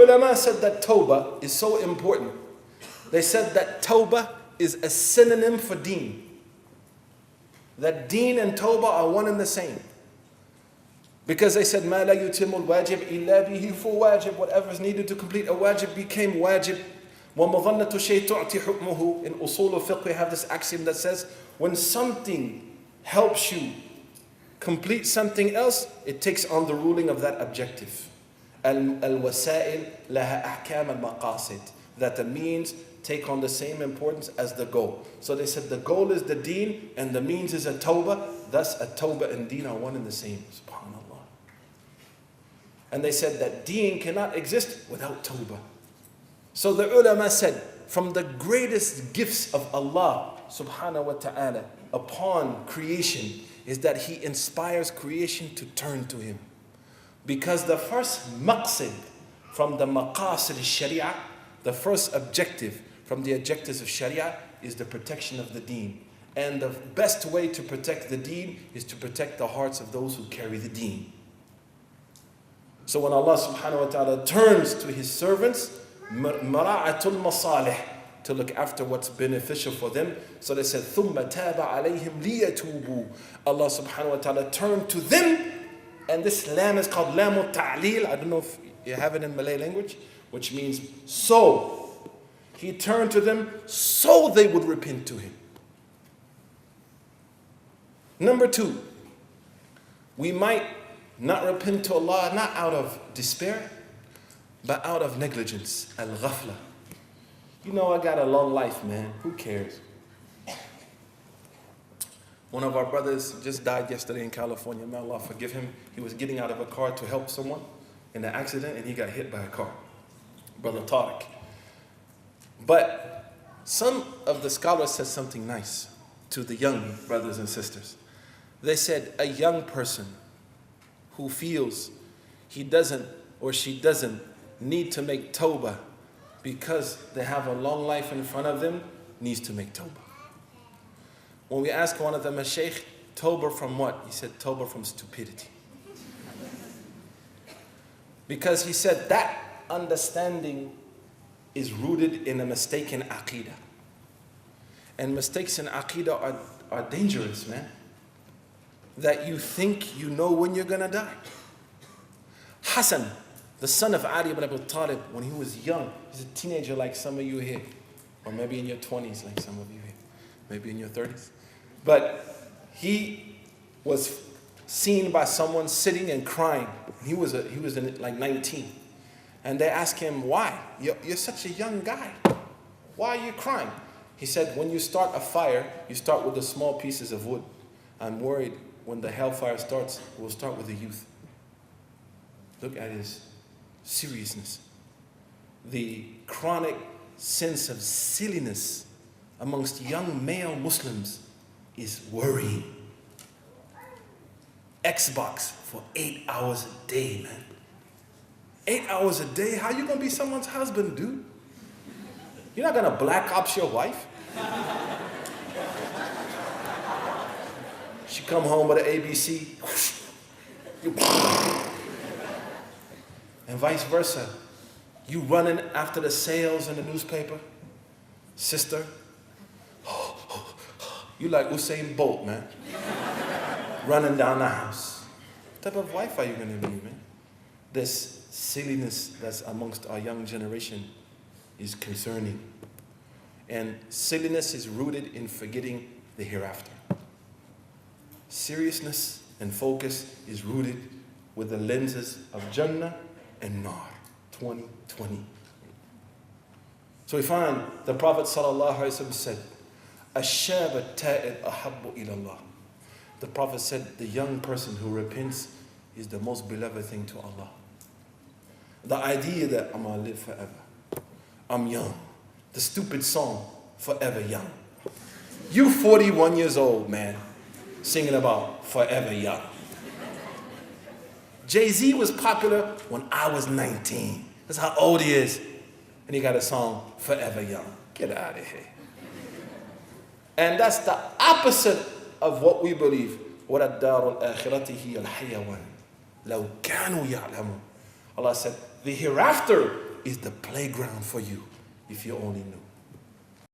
ulama said that Tawbah is so important. They said that Tawbah is a synonym for deen. That deen and Tawbah are one and the same. Because they said, مَا لَا يُتِمُ الْوَاجِبْ إِلَّا بِهِ فَوَاجِبْ. Whatever is needed to complete a wajib became wajib. وَمَظَنَّةُ شَيْءٍ تُعْتِ حُكْمُهُ. In usul al-fiqh we have this axiom that says, when something helps you complete something else, it takes on the ruling of that objective. Al-wasa'il laha ahkam al-maqasid. That the means take on the same importance as the goal. So they said the goal is the deen and the means is a tawbah. Thus a tawbah and deen are one and the same. SubhanAllah. And they said that deen cannot exist without tawbah. So the ulama said, from the greatest gifts of Allah subhanahu wa ta'ala upon creation is that He inspires creation to turn to Him. Because the first maqsid from the maqasid al-sharia, the first objective from the objectives of sharia is the protection of the deen. And the best way to protect the deen is to protect the hearts of those who carry the deen. So when Allah subhanahu wa ta'ala turns to His servants, mara'atul masalih, to look after what's beneficial for them. So they said, ثُمَّ تَابَ عَلَيْهِمْ لِيَتُوبُوا. Allah subhanahu wa ta'ala turned to them. And this lam is called lam ta'lil. I don't know if you have it in Malay language, which means so. He turned to them so they would repent to Him. Number two, we might not repent to Allah, not out of despair, but out of negligence, al-ghafla. You know, I got a long life, man. Who cares? One of our brothers just died yesterday in California. May Allah forgive him. He was getting out of a car to help someone in an accident and he got hit by a car. Brother Tariq. But some of the scholars said something nice to the young brothers and sisters. They said a young person who feels he doesn't or she doesn't need to make tawbah because they have a long life in front of them needs to make tawbah. When we asked one of them, Shaykh, tawbah from what? He said, tawbah from stupidity. Because he said that understanding is rooted in a mistaken aqidah. And mistakes in aqidah are dangerous, man. That you think you know when you're going to die. Hassan, the son of Ali ibn Abi Talib, when he was young, he's a teenager like some of you here. Or maybe in your 20s like some of you here. Maybe in your 30s. But he was seen by someone sitting and crying. He was like 19. And they asked him, why? You're such a young guy. Why are you crying? He said, when you start a fire, you start with the small pieces of wood. I'm worried when the hellfire starts, it will start with the youth. Look at his seriousness. The chronic sense of silliness amongst young male Muslims is worrying. Xbox for 8 hours a day, man. 8 hours a day? How you gonna be someone's husband, dude? You're not gonna black ops your wife? She come home with an ABC. And vice versa. You running after the sales in the newspaper. Sister. You like Usain Bolt, man. Running down the house. What type of wife are you going to be, man? This silliness that's amongst our young generation is concerning. And silliness is rooted in forgetting the hereafter. Seriousness and focus is rooted with the lenses of Jannah and Nar, 2020. So we find the Prophet ﷺ said, "Ash-shab at-ta'ib ahabbu ila Allah." The Prophet said, the young person who repents is the most beloved thing to Allah. The idea that I'm going to live forever. I'm young. The stupid song, Forever Young. You 41 years old, man, singing about forever young. Jay-Z was popular when I was 19. That's how old he is. And he got a song, Forever Young. Get out of here. And that's the opposite of what we believe. وَلَدَّارُ الْآخِرَةِ هِيَ الْحَيَوَانِ لَوْ كَانُوا يَعْلَمُونَ. Allah said, the hereafter is the playground for you if you only knew.